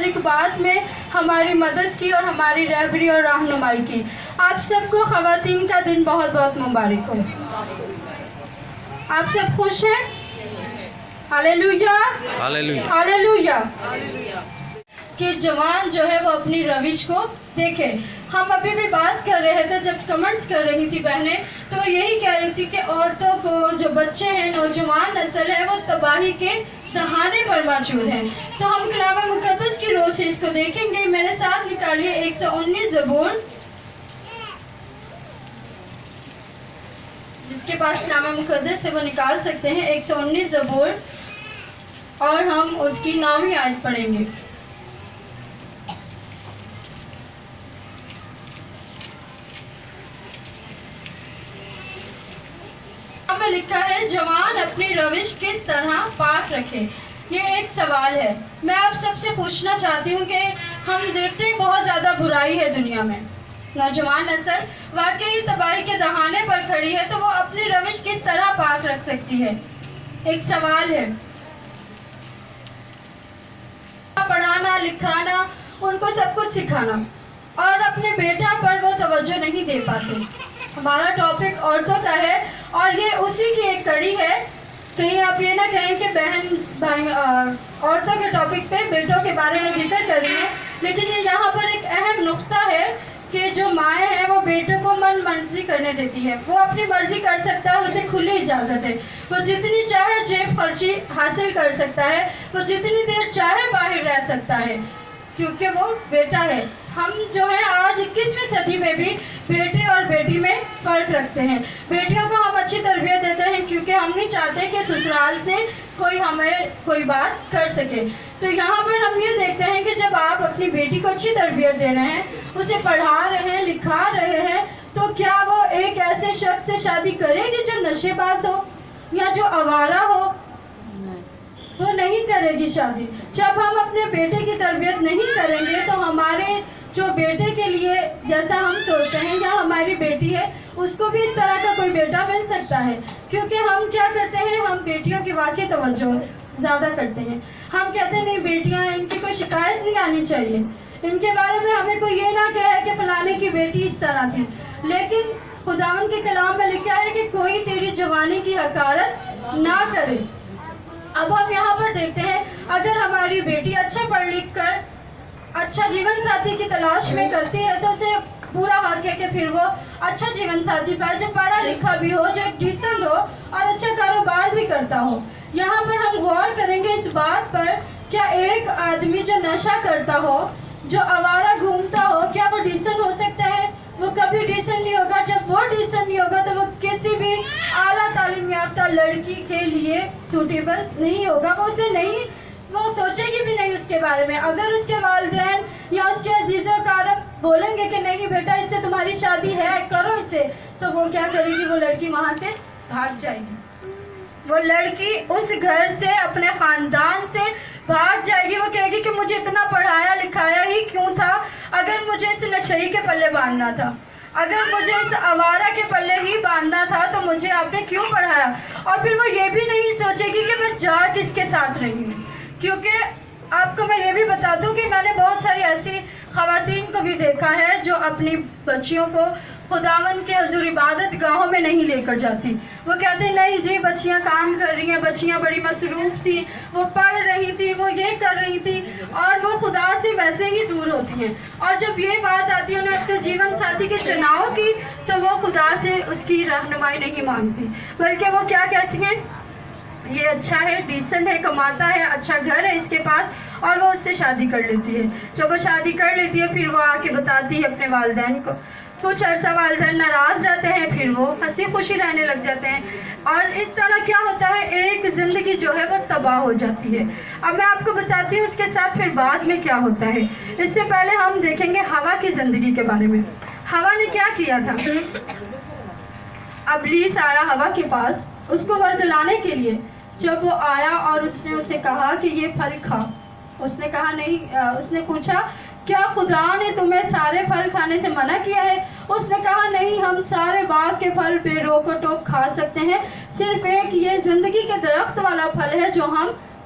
ہر ایک بات میں ہماری مدد کی اور ہماری رہبری اور رہنمائی کی۔ آپ سب کو خواتین کا دن بہت بہت مبارک ہو۔ آپ سب خوش ہیں؟ ہاللیلویا، ہاللیلویا۔ کہ جوان جو ہے وہ اپنی روش کو دیکھے۔ ہم ابھی بھی بات کر رہے تھے، جب کمنٹس کر رہی تھی بہنیں، تو وہ یہی کہہ رہی تھی کہ عورتوں کو، جو بچے ہیں، نوجوان نسل ہے، وہ تباہی کے دہانے پر موجود ہیں۔ تو ہم کلام مقدس کی روح سے اس کو دیکھیں گے۔ میرے ساتھ نکالیے 119 زبور۔ جس کے پاس کلام مقدس ہے وہ نکال سکتے ہیں 119 زبور، اور ہم اس کی 9ویں آیت پڑھیں گے۔ میں لکھا ہے جوان اپنی روش کس طرح پاک رکھے۔ یہ ایک سوال ہے۔ میں آپ سب سے پوچھنا چاہتی ہوں کہ ہم دیکھتے ہیں بہت زیادہ برائی ہے دنیا میں۔ نوجوان نسل واقعی تباہی کے دہانے پر کھڑی ہے، تو وہ اپنی روش کس طرح پاک رکھ سکتی ہے؟ ایک سوال ہے۔ پڑھانا، لکھانا، ان کو سب کچھ سکھانا، اور اپنے بیٹا پر وہ توجہ نہیں دے پاتے۔ ہمارا ٹاپک عورتوں کا ہے، اور یہ اسی کی ایک کڑی ہے۔ کہیں آپ یہ نہ کہیں کہ بہن بھائی عورتوں کے ٹاپک پہ بیٹوں کے بارے میں ذکر کر رہی ہیں، لیکن یہ یہاں پر ایک اہم نقطہ ہے کہ جو مائیں ہیں وہ بیٹوں کو من مرضی کرنے دیتی ہے۔ وہ اپنی مرضی کر سکتا ہے، اسے کھلی اجازت ہے۔ وہ جتنی چاہے جیب خرچی حاصل کر سکتا ہے، وہ جتنی دیر چاہے باہر رہ سکتا ہے، کیونکہ وہ بیٹا ہے۔ ہم جو ہے آج 21ویں صدی میں بھی بیٹے اور بیٹی میں فرق رکھتے ہیں۔ بیٹیوں کو ہم اچھی تربیت دیتے ہیں کیونکہ ہم نہیں چاہتے کہ سسرال سے کوئی ہمیں کوئی بات کر سکے۔ تو یہاں پر ہم یہ دیکھتے ہیں کہ جب آپ اپنی بیٹی کو اچھی تربیت دے رہے ہیں، اسے پڑھا رہے ہیں، لکھا رہے ہیں، تو کیا وہ ایک ایسے شخص سے شادی کرے گی جو نشے باز ہو یا جو آوارہ ہو؟ وہ نہیں کرے گی شادی۔ جب ہم اپنے بیٹے کی تربیت نہیں کریں گے تو ہمارے جو بیٹے کے لیے جیسا ہم سوچتے ہیں، یا ہماری بیٹی ہے اس کو بھی اس طرح کا کوئی بیٹا مل سکتا ہے۔ کیونکہ ہم کیا کرتے ہیں، ہم بیٹیوں کی واقعی توجہ زیادہ کرتے ہیں۔ ہم کہتے ہیں نہیں بیٹیاں، ان کی کوئی شکایت نہیں آنی چاہیے، ان کے بارے میں ہمیں کوئی یہ نہ کہے کہ فلانے کی بیٹی اس طرح تھی۔ لیکن خداوند کے کلام میں لکھا ہے کہ کوئی تیری جوانی کی حقارت نہ کرے۔ اب ہم یہاں پر دیکھتے ہیں، اگر ہماری بیٹی اچھا پڑھ لکھ کر اچھا جیون ساتھی کی تلاش میں کرتی ہے، تو اسے پورا حق ہے کہ پھر وہ اچھا جیون ساتھی پائے، جو پڑھا لکھا بھی ہو، جو ایک ڈیسنٹ ہو اور اچھا کاروبار بھی کرتا ہو۔ یہاں پر ہم غور کریں گے اس بات پر، کیا ایک آدمی جو نشہ کرتا ہو، جو آوارہ گھومتا ہو، کیا وہ ڈیسنٹ ہو سکتا ہے؟ وہ کبھی ڈیسنٹ نہیں ہوگا۔ جب وہ ڈیسنٹ نہیں ہوگا تو وہ کسی بھی اعلیٰ تعلیم یافتہ لڑکی کے لیے سوٹیبل نہیں ہوگا۔ وہ اسے نہیں، وہ سوچے گی بھی نہیں اس کے بارے میں۔ اگر اس کے والدین یا اس کے عزیز و اقارب بولیں گے کہ نہیں بیٹا اس سے تمہاری شادی ہے، کرو اس سے، تو وہ کیا کرے گی؟ وہ لڑکی وہاں سے بھاگ جائے گی۔ وہ لڑکی اس گھر سے، اپنے خاندان سے بھاگ جائے گی۔ وہ کہے گی کہ مجھے اتنا پڑھایا لکھایا ہی کیوں تھا، اگر مجھے اس نشئی کے پلے باندھنا تھا، اگر مجھے اس آوارہ کے پلے ہی باندھنا تھا، تو مجھے آپ نے کیوں پڑھایا؟ اور پھر وہ یہ بھی نہیں سوچے گی کہ میں جا کس کے ساتھ رہی ہوں۔ کیونکہ آپ کو میں یہ بھی بتا دوں کہ میں نے بہت ساری ایسی خواتین کو بھی دیکھا ہے جو اپنی بچیوں کو خداوند کے حضور عبادت گاہوں میں نہیں لے کر جاتی۔ وہ کہتے ہیں نہیں جی بچیاں کام کر رہی ہیں، بچیاں بڑی مصروف تھی، وہ پڑھ رہی تھی، وہ یہ کر رہی تھی، اور وہ خدا سے ویسے ہی دور ہوتی ہیں۔ اور جب یہ بات آتی ہے انہیں اپنے جیون ساتھی کے چناؤ کی، تو وہ خدا سے اس کی رہنمائی نہیں مانگتی، بلکہ وہ کیا کہتی ہیں، یہ اچھا ہے، ڈیسنٹ ہے، کماتا ہے، اچھا گھر ہے اس کے پاس، اور وہ اس سے شادی کر لیتی ہے۔ جب وہ شادی کر لیتی ہے پھر وہ آ کے بتاتی ہے اپنے والدین کو۔ کچھ عرصہ والدین ناراض رہتے ہیں، پھر وہ ہنسی خوشی رہنے لگ جاتے ہیں، اور اس طرح کیا ہوتا ہے، ایک زندگی جو ہے وہ تباہ ہو جاتی ہے۔ اب میں آپ کو بتاتی ہوں اس کے ساتھ پھر بعد میں کیا ہوتا ہے۔ اس سے پہلے ہم دیکھیں گے ہوا کی زندگی کے بارے میں۔ ہوا نے کیا کیا تھا؟ ابلیس آیا ہوا کے پاس اس کو ورگلانے کے لیے۔ جب وہ آیا اور اس نے اسے کہا کہ یہ پھل کھا، اس نے کہا نہیں، اس نے پوچھا کیا خدا نے تمہیں سارے پھل کھانے سے منع کیا ہے؟ اس نے کہا نہیں، ہم سارے باغ کے پھل بے روک و ٹوک کھا سکتے ہیں، صرف ایک یہ زندگی کے درخت والا پھل ہے جو ہم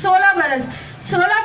16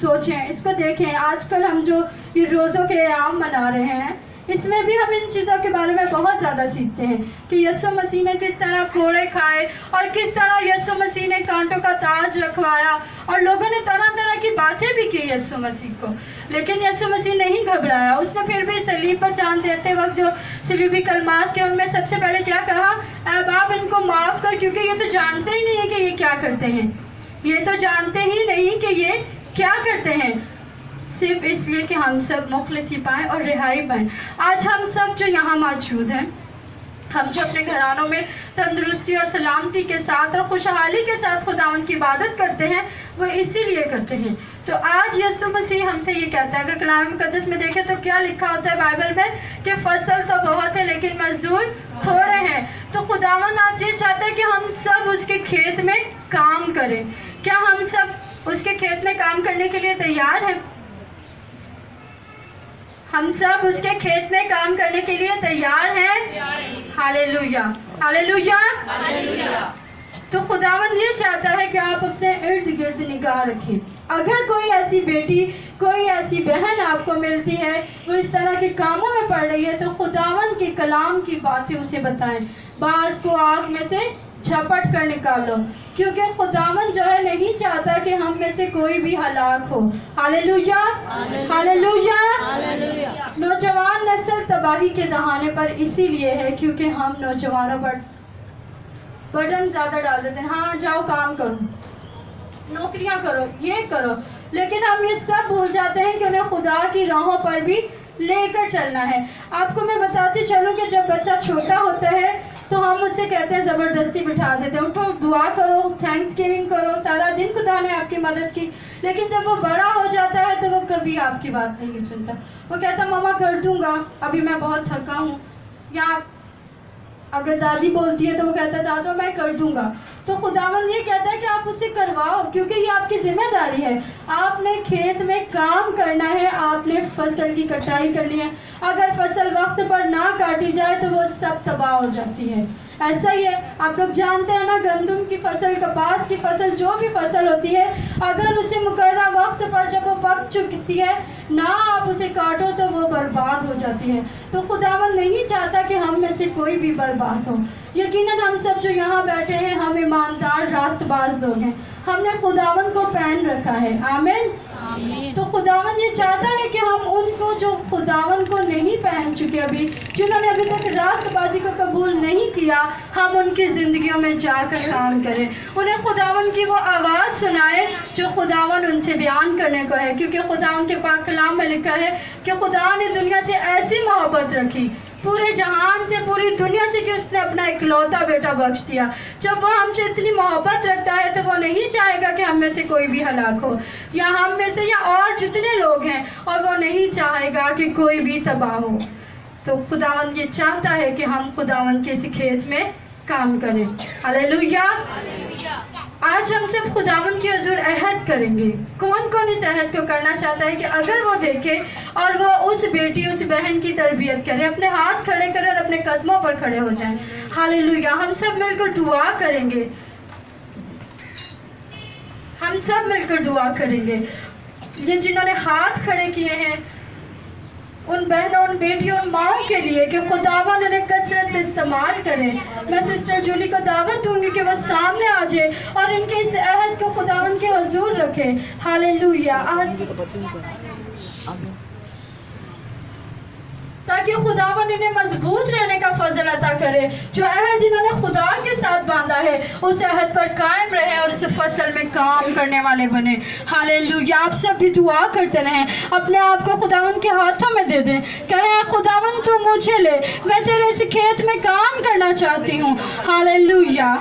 سوچیں، اس کو دیکھیں. آج کل ہم جو یہ روزوں کے ایام منا رہے ہیں، اس میں بھی ہم ان چیزوں کے بارے میں بہت زیادہ سیکھتے ہیں کہ یسوع مسیح نے کس طرح کوڑے کھائے اور کس طرح یسوع مسیح نے کانٹوں کا تاج رکھوایا، اور لوگوں نے طرح طرح کی باتیں بھی کی یسوع مسیح کو. لیکن یسوع مسیح نہیں گھبرایا. اس نے پھر بھی صلیب پر جان دیتے وقت جو صلیبی کلمات تھے، ان میں سب سے پہلے کیا کہا؟ اے باپ ان کو معاف کر، کیونکہ یہ تو جانتے ہی نہیں ہے کہ یہ کیا کرتے ہیں. یہ تو جانتے ہی نہیں کہ یہ کیا کرتے ہیں. صرف اس لیے کہ ہم سب مخلصی پائیں اور رہائی پائیں. آج ہم سب جو یہاں موجود ہیں، ہم جو اپنے گھرانوں میں تندرستی اور سلامتی کے ساتھ اور خوشحالی کے ساتھ خداوند کی عبادت کرتے ہیں، وہ اسی لیے کرتے ہیں. تو آج یسوع مسیح ہم سے یہ کہتا ہے. اگر کلام مقدس میں دیکھیں تو کیا لکھا ہوتا ہے بائبل میں؟ کہ فصل تو بہت ہے لیکن مزدور تھوڑے ہیں. تو خداوند آج یہ چاہتا ہے کہ ہم سب اس کے کھیت میں کام کریں. کیا ہم سب اس کے کھیت میں کام کرنے کے لیے تیار ہیں؟ ہم سب اس کے کھیت میں کام کرنے کے لیے تیار ہیں. ہالےلویا، ہالےلویا. تو خداوند یہ چاہتا ہے کہ آپ اپنے ارد گرد نگاہ رکھیں. اگر کوئی ایسی بیٹی، کوئی ایسی بہن آپ کو ملتی ہے، وہ اس طرح کے کاموں میں پڑ رہی ہے، تو خداوند کے کلام کی باتیں اسے بتائیں. بعض کو آگ میں سے جھپٹ کر نکالو، کیونکہ خداوند جو ہے نہیں چاہتا کہ ہم میں سے کوئی بھی ہلاک ہو. ہالےلویا، ہالےلویا. نوجوان نسل تباہی کے دہانے پر اسی لیے ہے کیونکہ ہم نوجوانوں پر برڈن زیادہ ڈال دیتے ہیں. ہاں جاؤ کام کرو، نوکریاں کرو، یہ کرو، لیکن ہم یہ سب بھول جاتے ہیں کہ انہیں خدا کی راہوں پر بھی لے کر چلنا ہے. آپ کو میں بتاتی چلوں کہ جب بچہ چھوٹا ہوتا ہے تو ہم اس سے کہتے ہیں، زبردستی بٹھا دیتے ہیں، اٹھو دعا کرو، تھینکس گیونگ کرو، سارا دن خدا نے آپ کی مدد کی. لیکن جب وہ بڑا ہو جاتا ہے تو وہ کبھی آپ کی بات نہیں سنتا. وہ کہتا ماما کر دوں گا، ابھی میں بہت تھکا ہوں. یا اگر دادی بولتی ہے تو وہ کہتا ہے دادا میں کر دوں گا. تو خداوند یہ کہتا ہے کہ آپ اسے کرواؤ، کیونکہ یہ آپ کی ذمہ داری ہے. آپ نے کھیت میں کام کرنا ہے، آپ نے فصل کی کٹائی کرنی ہے. اگر فصل وقت پر نہ کاٹی جائے تو وہ سب تباہ ہو جاتی ہے. ایسا ہی ہے، آپ لوگ جانتے ہیں نا، گندم کی فصل، کپاس کی فصل، جو بھی فصل ہوتی ہے، اگر اسے مقررہ وقت پر جب وہ پک چکتی ہے نہ آپ اسے کاٹو تو وہ برباد ہو جاتی ہے. تو خداوند نہیں چاہتا کہ ہم میں سے کوئی بھی برباد ہو. یقیناً ہم سب جو یہاں بیٹھے ہیں، ہم ایماندار راست باز لوگ ہیں. ہم نے خداوند کو پہن رکھا ہے. آمین. تو خداوند یہ چاہتا ہے کہ ہم ان کو جو خداوند کو نہیں پہن چکے، ابھی جنہوں نے ابھی تک راست بازی کو قبول نہیں کیا، ہم ان کی زندگیوں میں جا کر کام کریں. انہیں خداوند کی وہ آواز سنائے جو خداوند ان سے بیان کرنے کو ہے. کیونکہ خداوند کے پاک کلام میں لکھا ہے کہ خدا نے دنیا سے ایسی محبت رکھی، پورے جہان سے، پوری دنیا سے، کہ اس نے اپنا اکلوتا بیٹا بخش دیا. جب وہ ہم سے اتنی محبت رکھتا ہے تو وہ نہیں چاہے گا کہ ہم میں سے کوئی بھی ہلاک ہو، یا ہم میں سے یا اور جتنے لوگ ہیں، اور وہ نہیں چاہے گا کہ کوئی بھی تباہ ہو. تو خداوند یہ چاہتا ہے کہ ہم خداوند کے اس کھیت میں کام کریں. ہالےلویا. آج ہم سب خداوند کی حضور عہد کریں گے. کون کون اس عہد کو کرنا چاہتا ہے کہ اگر وہ دیکھے اور وہ اس بیٹی، اس بہن کی تربیت کرے، اپنے ہاتھ کھڑے کرے اور اپنے قدموں پر کھڑے ہو جائیں. ہالےلویا. ہم سب مل کر دعا کریں گے. ہم سب مل کر دعا کریں گے. یہ جنہوں نے ہاتھ کھڑے کیے ہیں، ان بہنوں، ان بیٹیوں، ان ماؤں کے لیے کہ خداوند انہیں کثرت سے استعمال کرے. میں سسٹر جولی کو دعوت دوں گی کہ وہ سامنے آ جائے اور ان کے اس عہد کو خداوند کے حضور رکھے. ہالےلویا. تاکہ خداوند انہیں مضبوط رہنے کا فضل عطا کرے. جو عہد انہوں نے خدا کے ساتھ باندھا ہے، اس عہد پر قائم رہے اور اس فصل میں کام کرنے والے بنے. ہالےلویا. آپ سب بھی دعا کرتے رہیں، اپنے آپ کو خداوند کے ہاتھوں میں دے دیں. کہیں خداوند تو مجھے لے، میں تیرے اس کھیت میں کام کرنا چاہتی ہوں. ہالےلویا.